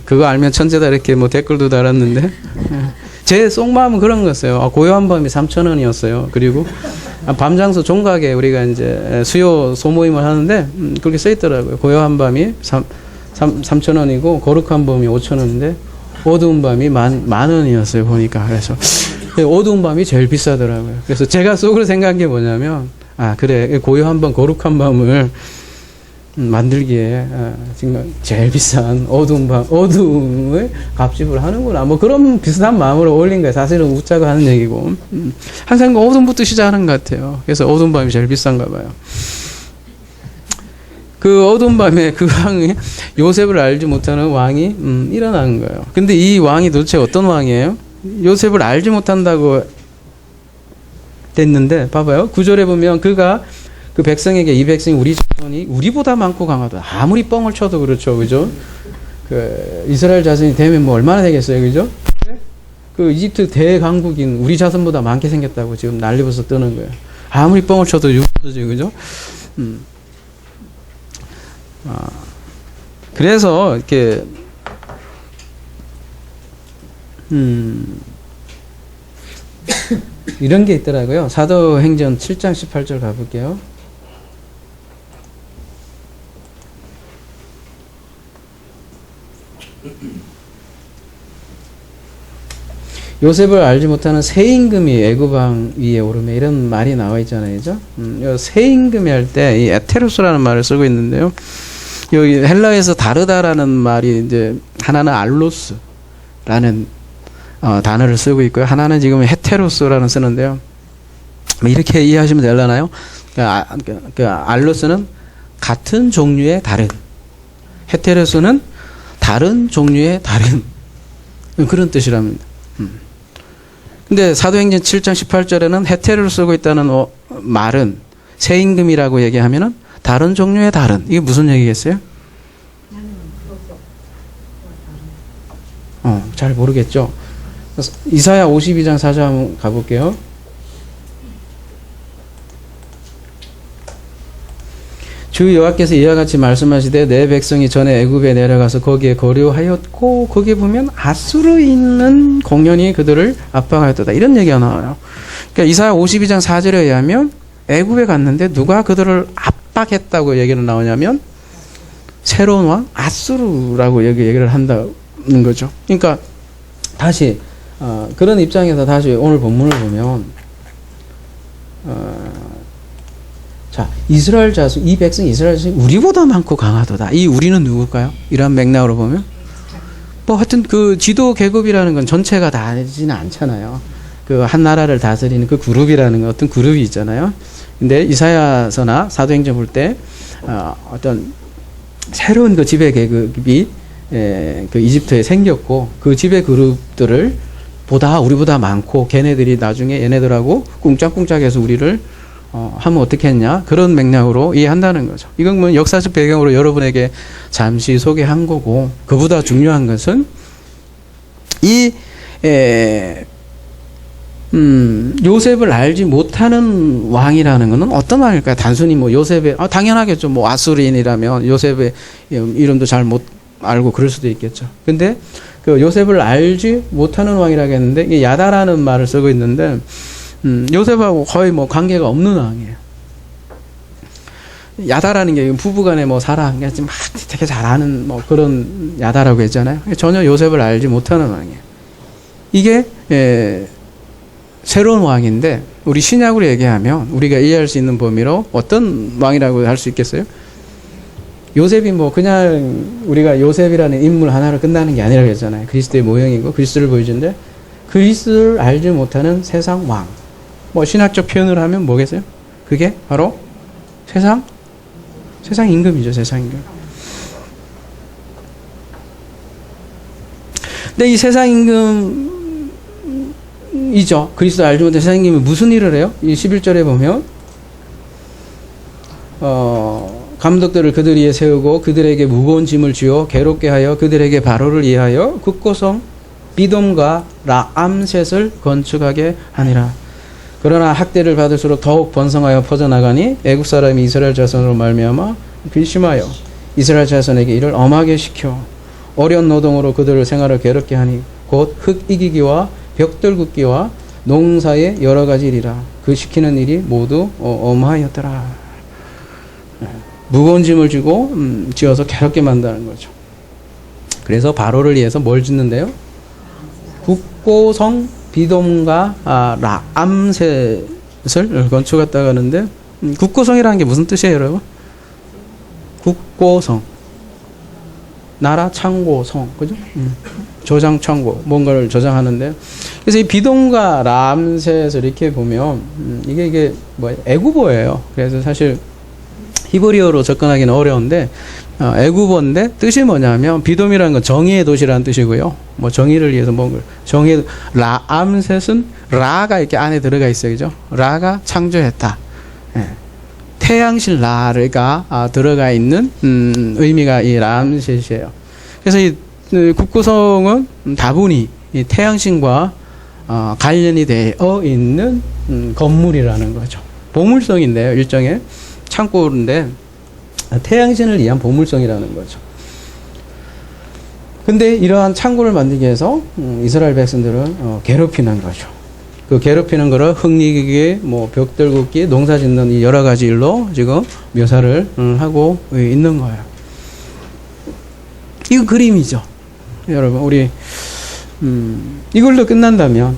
그거 알면 천재다 이렇게 뭐 댓글도 달았는데. 제 속마음은 그런 거였어요. 고요한 밤이 3,000원이었어요. 그리고 밤장소 종각에 우리가 이제 수요 소모임을 하는데, 그렇게 써 있더라고요. 고요한 밤이 3,000원이고, 거룩한 밤이 5,000원인데, 어두운 밤이 만 원이었어요. 보니까. 그래서. 어두운 밤이 제일 비싸더라고요. 그래서 제가 속으로 생각한 게 뭐냐면, 그래, 고요한 밤, 거룩한 밤을 만들기에 정말 제일 비싼 어두움을 값집을 하는구나. 뭐 그런 비슷한 마음으로 올린 거예요. 사실은 웃자고 하는 얘기고. 항상 어두움부터 시작하는 것 같아요. 그래서 어두운 밤이 제일 비싼가 봐요. 그 어두운 밤에 그 왕이 요셉을 알지 못하는 왕이 일어나는 거예요. 근데 이 왕이 도대체 어떤 왕이에요? 요셉을 알지 못한다고 됐는데 봐봐요. 9절에 보면 그가 그 백성에게 이 백성이 우리 자손이 우리보다 많고 강하다. 아무리 뻥을 쳐도 그렇죠. 그죠? 그 이스라엘 자손이 되면 뭐 얼마나 되겠어요. 그죠? 그 이집트 대강국인 우리 자손보다 많게 생겼다고 지금 난리버섯 뜨는 거예요. 아무리 뻥을 쳐도 유도지. 그죠? 그래서 이렇게 이런 게 있더라고요. 사도행전 7장 18절 가볼게요. 요셉을 알지 못하는 새 임금이 애굽 왕 위에 오르매 이런 말이 나와 있잖아요. 그죠? 새 임금이 할 때 이 에테로스라는 말을 쓰고 있는데요. 여기 헬라에서 다르다라는 말이 이제 하나는 알로스라는 단어를 쓰고 있고요. 하나는 지금 헤테로스라는 쓰는데요. 이렇게 이해하시면 되려나요? 그 알로스는 같은 종류의 다른. 헤테로스는 다른 종류의 다른. 그런 뜻이랍니다. 근데 사도행전 7장 18절에는 헤테로를 쓰고 있다는 말은 새 임금이라고 얘기하면은 다른 종류의 다른. 이게 무슨 얘기겠어요? 잘 모르겠죠. 이사야 52장 4절 한번 가볼게요. 주 여호와께서 이와 같이 말씀하시되 내 백성이 전에 애굽에 내려가서 거기에 거류하였고 거기에 보면 아수르에 있는 공연이 그들을 압박하였다. 이런 얘기가 나와요. 그러니까 이사야 52장 4절에 의하면 애굽에 갔는데 누가 그들을 압박했다고 얘기를 나오냐면 새로운 왕 아수르라고 얘기를 한다는 거죠. 그러니까 다시 그런 입장에서 다시 오늘 본문을 보면 자, 이스라엘 자손, 이 백성 이스라엘 자손이 우리보다 많고 강하도다. 이 우리는 누굴까요? 이런 맥락으로 보면 뭐 하여튼 그 지도 계급이라는 건 전체가 다지는 않잖아요. 그 한 나라를 다스리는 그 그룹이라는 건 어떤 그룹이 있잖아요. 근데 이사야서나 사도행전 볼 때 어떤 새로운 그 지배 계급이 그 이집트에 생겼고 그 지배 그룹들을 우리보다 많고 걔네들이 나중에 얘네들하고 꿍짝꿍짝해서 우리를 하면 어떻게 했냐 그런 맥락으로 이해한다는 거죠. 이건 뭐 역사적 배경으로 여러분에게 잠시 소개한 거고 그보다 중요한 것은 이 요셉을 알지 못하는 왕이라는 것은 어떤 왕일까요? 단순히 뭐 요셉의 당연하겠죠. 뭐 아수르인이라면 요셉의 이름도 잘 못 알고 그럴 수도 있겠죠. 근데 그 요셉을 알지 못하는 왕이라고 했는데 이게 야다라는 말을 쓰고 있는데 요셉하고 거의 뭐 관계가 없는 왕이에요. 야다라는 게 부부간에 뭐 사랑, 막 되게 잘하는 뭐 그런 야다라고 했잖아요. 전혀 요셉을 알지 못하는 왕이에요. 이게 새로운 왕인데 우리 신약으로 얘기하면 우리가 이해할 수 있는 범위로 어떤 왕이라고 할 수 있겠어요? 요셉이 뭐 그냥 우리가 요셉이라는 인물 하나로 끝나는 게 아니라고 했잖아요. 그리스도의 모형이고 그리스도를 보여주는데 그리스도를 알지 못하는 세상 왕. 뭐 신학적 표현을 하면 뭐겠어요? 그게 바로 세상 임금이죠. 세상 임금. 근데 이 세상 임금이죠. 그리스도 알지 못하는 세상 임금이 무슨 일을 해요? 이 11절에 보면 감독들을 그들 위에 세우고 그들에게 무거운 짐을 쥐어 괴롭게 하여 그들에게 바로를 이해하여 국고성 비돔과 라암셋을 건축하게 하니라. 그러나 학대를 받을수록 더욱 번성하여 퍼져나가니 애국 사람이 이스라엘 자손으로 말미암아 괘씸하여 이스라엘 자손에게 이를 엄하게 시켜 어려운 노동으로 그들을 생활을 괴롭게 하니 곧 흙 이기기와 벽돌 굽기와 농사의 여러 가지 일이라. 그 시키는 일이 모두 엄하였더라. 무거운 짐을 지어서 괴롭게 만드는 거죠. 그래서 바로를 위해서 뭘 짓는데요? 국고성 비돔과 라암셋을 건축했다고 하는데 국고성이라는 게 무슨 뜻이에요, 여러분? 국고성 나라 창고성, 그죠? 저장 창고 뭔가를 저장하는데 그래서 이 비돔과 라암셋을 이렇게 보면 이게 뭐 애국어예요. 그래서 사실 히브리어로 접근하기는 어려운데 애굽어인데 뜻이 뭐냐면 비돔이라는 건 정의의 도시라는 뜻이고요. 뭐 정의를 위해서 뭔가 정의 라암셋은 라가 이렇게 안에 들어가 있어요, 그죠? 라가 창조했다. 예. 태양신 라가 들어가 있는 의미가 이 라암셋이에요. 그래서 이 국고성은 다분히 이 태양신과 관련이 되어 있는 건물이라는 거죠. 보물성인데요, 일종의 창고인데 태양신을 위한 보물성이라는 거죠. 근데 이러한 창고를 만들기 위해서 이스라엘 백성들은 괴롭히는 거죠. 그 괴롭히는 거를 흙이기, 뭐 벽돌 굽기, 농사 짓는 이 여러 가지 일로 지금 묘사를 하고 있는 거예요. 이거 그림이죠. 여러분, 우리 이걸로 끝난다면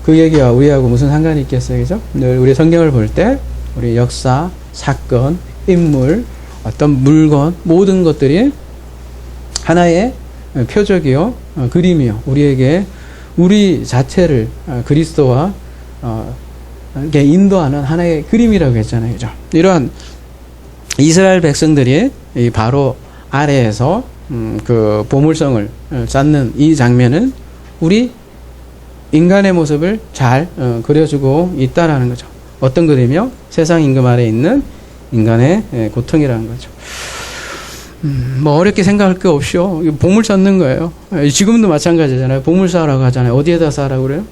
그 얘기와 우리하고 무슨 상관이 있겠어요, 그죠? 우리 성경을 볼 때 우리 역사, 사건, 인물, 어떤 물건, 모든 것들이 하나의 표적이요, 그림이요. 우리에게 우리 자체를 그리스도와 인도하는 하나의 그림이라고 했잖아요, 그죠? 이러한 이스라엘 백성들이 이 바로 아래에서 그 보물성을 쌓는 이 장면은 우리 인간의 모습을 잘 그려주고 있다라는 거죠. 어떤 그림이요? 세상 임금 아래에 있는 인간의 고통이라는 거죠. 뭐 어렵게 생각할 게 없이요. 보물 쌓는 거예요. 지금도 마찬가지잖아요. 보물 쌓으라고 하잖아요. 어디에다 쌓으라고 그래요?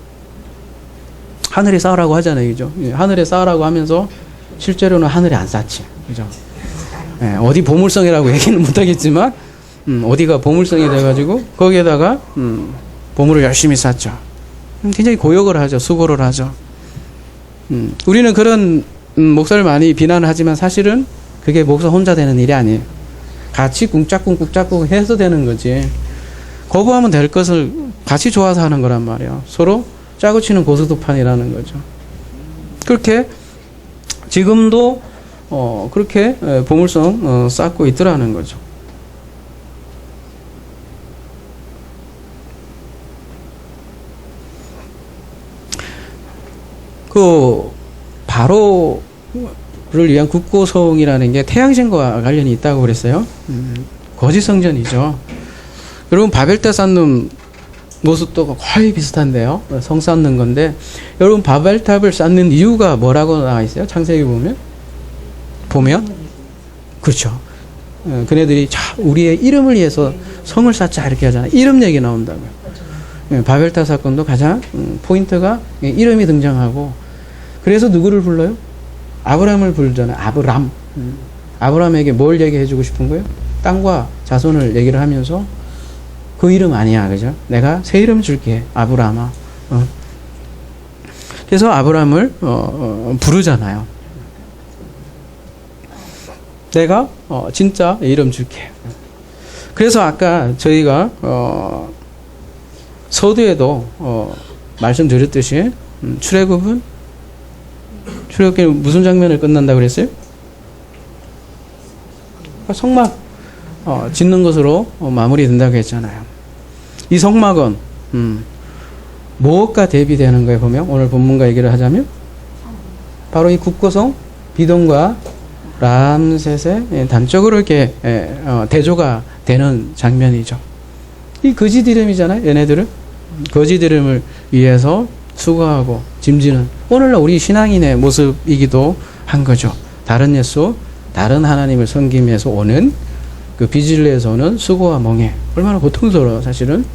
하늘에 쌓으라고 하잖아요. 그죠? 하늘에 쌓으라고 하면서 실제로는 하늘에 안 쌓지. 그죠? 어디 보물성이라고 얘기는 못 하겠지만, 어디가 보물성이 돼가지고, 거기에다가, 보물을 열심히 쌓죠. 굉장히 고역을 하죠. 수고를 하죠. 우리는 그런 목사를 많이 비난하지만 사실은 그게 목사 혼자 되는 일이 아니에요. 같이 꿍짝꿍 해서 되는 거지. 거부하면 될 것을 같이 좋아서 하는 거란 말이에요. 서로 짜고 치는 고스톱판이라는 거죠. 그렇게 지금도 그렇게 보물성 쌓고 있더라는 거죠. 그 바로를 위한 국고성이라는 게 태양신과 관련이 있다고 그랬어요. 거짓 성전이죠. 여러분 바벨탑 쌓는 모습도 거의 비슷한데요. 성 쌓는 건데 여러분 바벨탑을 쌓는 이유가 뭐라고 나와 있어요? 창세기 보면 그렇죠. 그네들이 우리의 이름을 위해서 성을 쌓자 이렇게 하잖아요. 이름 얘기 나온다고요. 바벨탑 사건도 가장 포인트가 이름이 등장하고 그래서 누구를 불러요? 아브람을 부르잖아요. 아브람에게 뭘 얘기해 주고 싶은 거예요? 땅과 자손을 얘기를 하면서 그 이름 아니야. 그죠? 내가 새 이름 줄게. 아브람아. 그래서 아브람을 부르잖아요. 내가 진짜 이름 줄게. 그래서 아까 저희가 서두에도 말씀드렸듯이 출애굽은 무슨 장면을 끝난다고 그랬어요? 성막 짓는 것으로 마무리된다고 했잖아요. 이 성막은 무엇과 대비되는 거에 보면 오늘 본문과 얘기를 하자면 바로 이 국고성 비돈과 람셋의 단적으로 이렇게 대조가 되는 장면이죠. 이 거짓 이름이잖아요. 얘네들은 거짓 이름을 위해서 수고하고 짐지는 오늘날 우리 신앙인의 모습이기도 한 거죠. 다른 예수, 다른 하나님을 섬기면서 오는 그 비질레에서 오는 수고와 멍해 얼마나 고통스러워 사실은.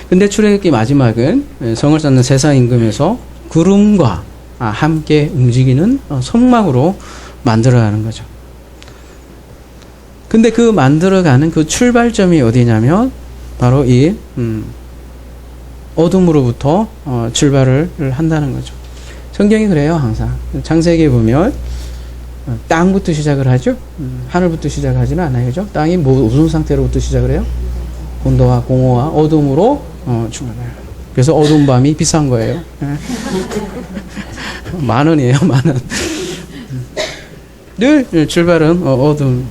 근데 출애굽기 마지막은 성을 쌓는 세상 임금에서 구름과 함께 움직이는 성막으로 만들어가는 거죠. 근데 그 만들어가는 그 출발점이 어디냐면 바로 이 어둠으로부터 출발을 한다는 거죠. 성경이 그래요. 항상 창세기에 보면 땅부터 시작을 하죠. 하늘부터 시작을 하지는 않아요. 그죠? 땅이 무슨 상태로부터 시작을 해요? 온도와 공허와 어둠으로 출발해요. 그래서 어두운 밤이 비싼 거예요. 10,000원이에요. 10,000원. 늘 출발은 어둠.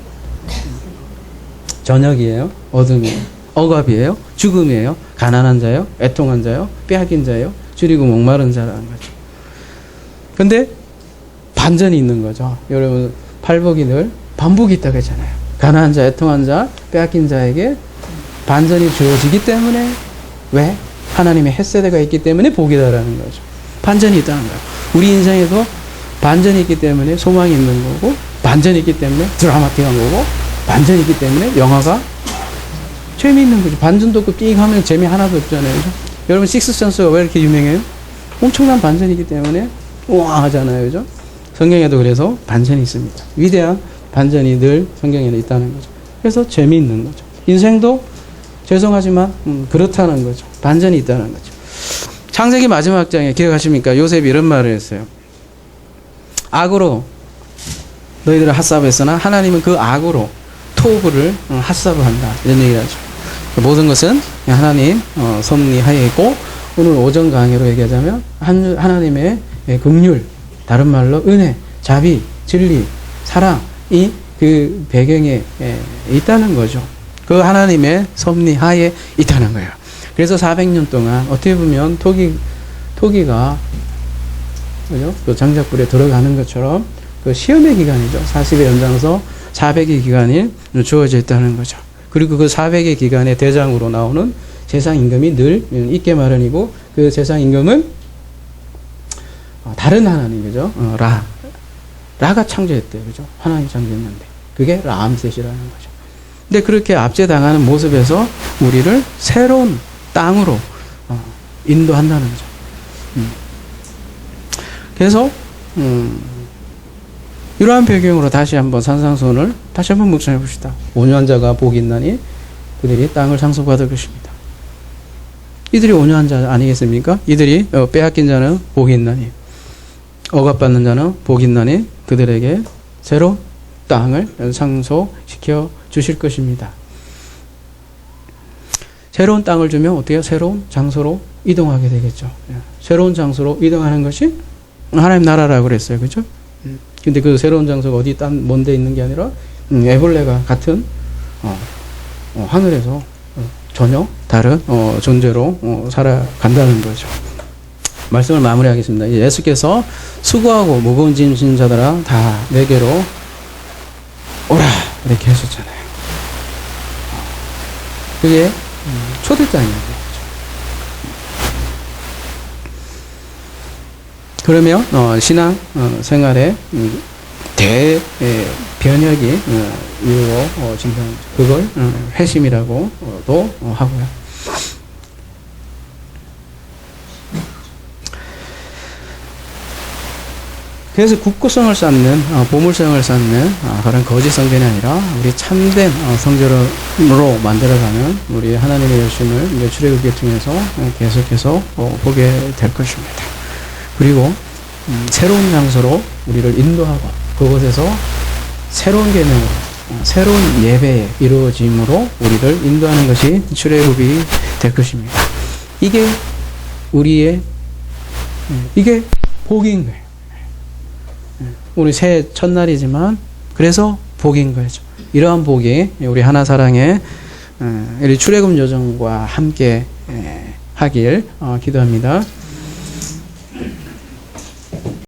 저녁이에요. 어둠이에요. 억압이에요. 죽음이에요. 가난한 자요. 애통한 자요. 빼앗긴 자요. 줄이고 목마른 자라는 거죠. 근데 반전이 있는 거죠. 여러분 팔복이 늘 반복이 있다고 했잖아요. 가난한 자, 애통한 자, 빼앗긴 자에게 반전이 주어지기 때문에 왜? 하나님의 헷세대가 있기 때문에 복이다라는 거죠. 반전이 있다는 거예요. 우리 인생에도 반전이 있기 때문에 소망이 있는 거고 반전이 있기 때문에 드라마틱한 거고 반전이 있기 때문에 영화가 재미있는 거죠. 반전도 없고 삥 하면 재미 하나도 없잖아요. 그죠? 여러분 식스센스가 왜 이렇게 유명해요? 엄청난 반전이기 때문에 우와 하잖아요. 그죠? 성경에도 그래서 반전이 있습니다. 위대한 반전이 늘 성경에는 있다는 거죠. 그래서 재미있는 거죠. 인생도 죄송하지만 그렇다는 거죠. 반전이 있다는 거죠. 창세기 마지막 장에 기억하십니까? 요셉이 이런 말을 했어요. 악으로 너희들을 핫사브했으나 하나님은 그 악으로 토브를 핫사브한다. 이런 얘기를 하죠. 모든 것은 하나님 섭리하에 있고 오늘 오전 강의로 얘기하자면 하나님의 긍휼, 다른 말로 은혜, 자비, 진리, 사랑이 그 배경에 있다는 거죠. 그 하나님의 섭리하에 있다는 거예요. 그래서 400년 동안 어떻게 보면 토기가 그죠? 그 장작불에 들어가는 것처럼 그 시험의 기간이죠. 40의 연장서 400의 기간이 주어져 있다는 거죠. 그리고 그 400의 기간에 대장으로 나오는 세상 임금이 늘 있게 마련이고 그 세상 임금은 다른 하나님이죠. 라가 창조했대요. 그죠? 하나님이 창조했는데 그게 라암셋이라는 거죠. 근데 그렇게 압제당하는 모습에서 우리를 새로운 땅으로 인도한다는 거죠. 그래서 이러한 배경으로 다시 한번 산상수훈을 다시 한번 묵상해 봅시다. 온유한 자가 복이 있나니 그들이 땅을 상속받을 것입니다. 이들이 온유한 자 아니겠습니까? 이들이 빼앗긴 자는 복이 있나니 억압받는 자는 복이 있나니 그들에게 새로운 땅을 상속시켜 주실 것입니다. 새로운 땅을 주면 어떻게 새로운 장소로 이동하게 되겠죠. 새로운 장소로 이동하는 것이 하나님 나라라고 그랬어요. 그죠? 근데 그 새로운 장소가 어디 딴 먼데 있는 게 아니라 애벌레가 같은 하늘에서 전혀 다른 존재로 살아간다는 거죠. 말씀을 마무리하겠습니다. 예수께서 수고하고 무거운 짐 지는 자들아 다 내게로 오라 이렇게 하셨잖아요. 그게 초대장이에요. 그러면 신앙 생활의 대변혁이 이루어진다는 그걸 회심이라고도 하고요. 그래서 굳고성을 쌓는 보물성을 쌓는 그런 거짓 성전이 아니라 우리 참된 성전으로 만들어가는 우리 하나님의 열심을 이제 출애굽기를 통해서 계속해서 보게 될 것입니다. 그리고 새로운 장소로 우리를 인도하고 그곳에서 새로운 개념으로 새로운 예배에 이루어짐으로 우리를 인도하는 것이 출애굽이 될 것입니다. 이게 우리의 이게 복인 거예요. 우리 새해 첫날이지만 그래서 복인 거죠. 이러한 복이 우리 하나사랑의 우리 출애굽 여정과 함께 하길 기도합니다.